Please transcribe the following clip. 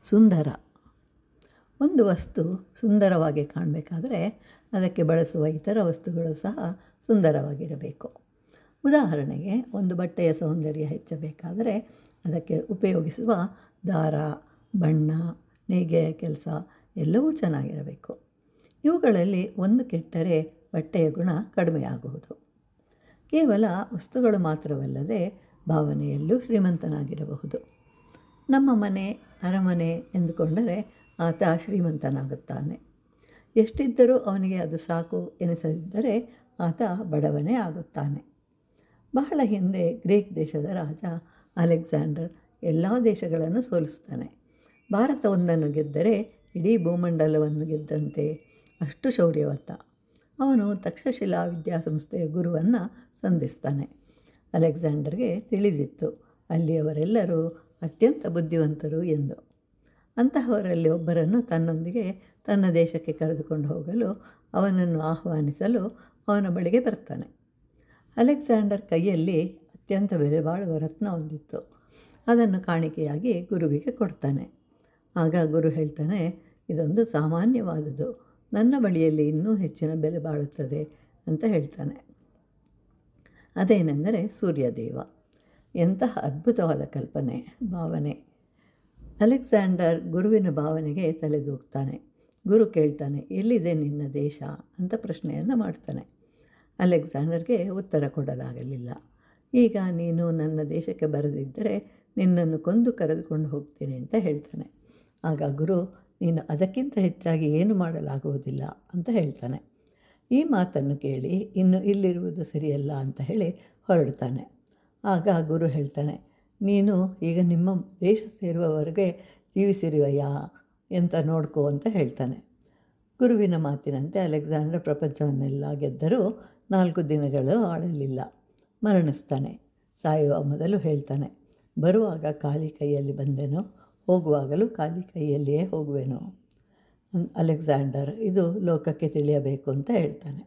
ಸುಂದರ. ಒಂದು ವಸ್ತು ಸುಂದರವಾಗಿ ಕಾಣಬೇಕಾದರೆ ಅದಕ್ಕೆ ಬಳಸುವ ಇತರ ವಸ್ತುಗಳು ಸಹ ಸುಂದರವಾಗಿರಬೇಕು. ಉದಾಹರಣೆಗೆ, ಒಂದು ಬಟ್ಟೆಯ ಸೌಂದರ್ಯ ಹೆಚ್ಚಬೇಕಾದರೆ ಅದಕ್ಕೆ ಉಪಯೋಗಿಸುವ ದಾರ, ಬಣ್ಣ, ನೇಯ್ಗೆಯ ಕೆಲಸ ಎಲ್ಲವೂ ಚೆನ್ನಾಗಿರಬೇಕು. ಇವುಗಳಲ್ಲಿ ಒಂದು ಕೆಟ್ಟರೆ ಬಟ್ಟೆಯ ಗುಣ ಕಡಿಮೆಯಾಗುವುದು. ಕೇವಲ ವಸ್ತುಗಳು ಮಾತ್ರವಲ್ಲದೆ ಭಾವನೆಯಲ್ಲೂ ಶ್ರೀಮಂತನಾಗಿರಬಹುದು. ನಮ್ಮ ಮನೆ ಅರಮನೆ ಎಂದುಕೊಂಡರೆ ಆತ ಶ್ರೀಮಂತನಾಗುತ್ತಾನೆ. ಎಷ್ಟಿದ್ದರೂ ಅವನಿಗೆ ಅದು ಸಾಕು ಎನಿಸದಿದ್ದರೆ ಆತ ಬಡವನೇ ಆಗುತ್ತಾನೆ. ಬಹಳ ಹಿಂದೆ ಗ್ರೀಕ್ ದೇಶದ ರಾಜ ಅಲೆಕ್ಸಾಂಡರ್ ಎಲ್ಲ ದೇಶಗಳನ್ನು ಸೋಲಿಸ್ತಾನೆ. ಭಾರತವೊಂದನ್ನು ಗೆದ್ದರೆ ಇಡೀ ಭೂಮಂಡಲವನ್ನು ಗೆದ್ದಂತೆ, ಅಷ್ಟು ಶೌರ್ಯವಂತ. ಅವನು ತಕ್ಷಶಿಲಾ ವಿದ್ಯಾಸಂಸ್ಥೆಯ ಗುರುವನ್ನು ಸಂಧಿಸ್ತಾನೆ. ಅಲೆಕ್ಸಾಂಡರ್ಗೆ ತಿಳಿದಿತ್ತು ಅಲ್ಲಿಯವರೆಲ್ಲರೂ ಅತ್ಯಂತ ಬುದ್ಧಿವಂತರು ಎಂದು. ಅಂತಹವರಲ್ಲಿ ಒಬ್ಬರನ್ನು ತನ್ನೊಂದಿಗೆ ತನ್ನ ದೇಶಕ್ಕೆ ಕರೆದುಕೊಂಡು ಹೋಗಲು ಅವನನ್ನು ಆಹ್ವಾನಿಸಲು ಅವನ ಬಳಿಗೆ ಬರ್ತಾನೆ. ಅಲೆಕ್ಸಾಂಡರ್ ಕೈಯಲ್ಲಿ ಅತ್ಯಂತ ಬೆಲೆಬಾಳುವ ರತ್ನ ಹೊಂದಿತ್ತು. ಅದನ್ನು ಕಾಣಿಕೆಯಾಗಿ ಗುರುವಿಗೆ ಕೊಡ್ತಾನೆ. ಆಗ ಗುರು ಹೇಳ್ತಾನೆ, ಇದೊಂದು ಸಾಮಾನ್ಯವಾದುದು, ನನ್ನ ಬಳಿಯಲ್ಲಿ ಇನ್ನೂ ಹೆಚ್ಚಿನ ಬೆಲೆ ಬಾಳುತ್ತದೆ ಅಂತ ಹೇಳ್ತಾನೆ. ಅದೇನೆಂದರೆ ಸೂರ್ಯದೇವ. ಎಂತಹ ಅದ್ಭುತವಾದ ಕಲ್ಪನೆ, ಭಾವನೆ! ಅಲೆಕ್ಸಾಂಡರ್ ಗುರುವಿನ ಭಾವನೆಗೆ ತಲೆದೂಗ್ತಾನೆ. ಗುರು ಕೇಳ್ತಾನೆ, ಎಲ್ಲಿದೆ ನಿನ್ನ ದೇಶ ಅಂತ ಪ್ರಶ್ನೆಯನ್ನು ಮಾಡ್ತಾನೆ. ಅಲೆಕ್ಸಾಂಡರ್ಗೆ ಉತ್ತರ ಕೊಡಲಾಗಲಿಲ್ಲ. ಈಗ ನೀನು ನನ್ನ ದೇಶಕ್ಕೆ ಬರದಿದ್ದರೆ ನಿನ್ನನ್ನು ಕೊಂದು ಕರೆದುಕೊಂಡು ಹೋಗ್ತೇನೆ ಅಂತ ಹೇಳ್ತಾನೆ. ಆಗ ಗುರು, ನೀನು ಅದಕ್ಕಿಂತ ಹೆಚ್ಚಾಗಿ ಏನು ಮಾಡಲಾಗುವುದಿಲ್ಲ ಅಂತ ಹೇಳ್ತಾನೆ. ಈ ಮಾತನ್ನು ಕೇಳಿ ಇನ್ನು ಇಲ್ಲಿರುವುದು ಸರಿಯಲ್ಲ ಅಂತ ಹೇಳಿ ಹೊರಡ್ತಾನೆ. ಆಗ ಗುರು ಹೇಳ್ತಾನೆ, ನೀನು ಈಗ ನಿಮ್ಮ ದೇಶ ಸೇರುವವರೆಗೆ ಜೀವಿಸಿರುವೆಯಾ ಅಂತ ನೋಡ್ಕೋ ಅಂತ ಹೇಳ್ತಾನೆ. ಗುರುವಿನ ಮಾತಿನಂತೆ ಅಲೆಕ್ಸಾಂಡರ್ ಪ್ರಪಂಚವನ್ನೆಲ್ಲ ಗೆದ್ದರೂ 4 ದಿನಗಳು ಆಳಲಿಲ್ಲ, ಮರಣಿಸ್ತಾನೆ. ಸಾಯುವ ಮೊದಲು ಹೇಳ್ತಾನೆ, ಬರುವಾಗ ಖಾಲಿ ಕೈಯಲ್ಲಿ ಬಂದೆನೋ, ಹೋಗುವಾಗಲೂ ಖಾಲಿ ಕೈಯಲ್ಲಿಯೇ ಹೋಗುವೆನೋ. ಅಲೆಕ್ಸಾಂಡರ್ ಇದು ಲೋಕಕ್ಕೆ ತಿಳಿಯಬೇಕು ಅಂತ ಹೇಳ್ತಾನೆ.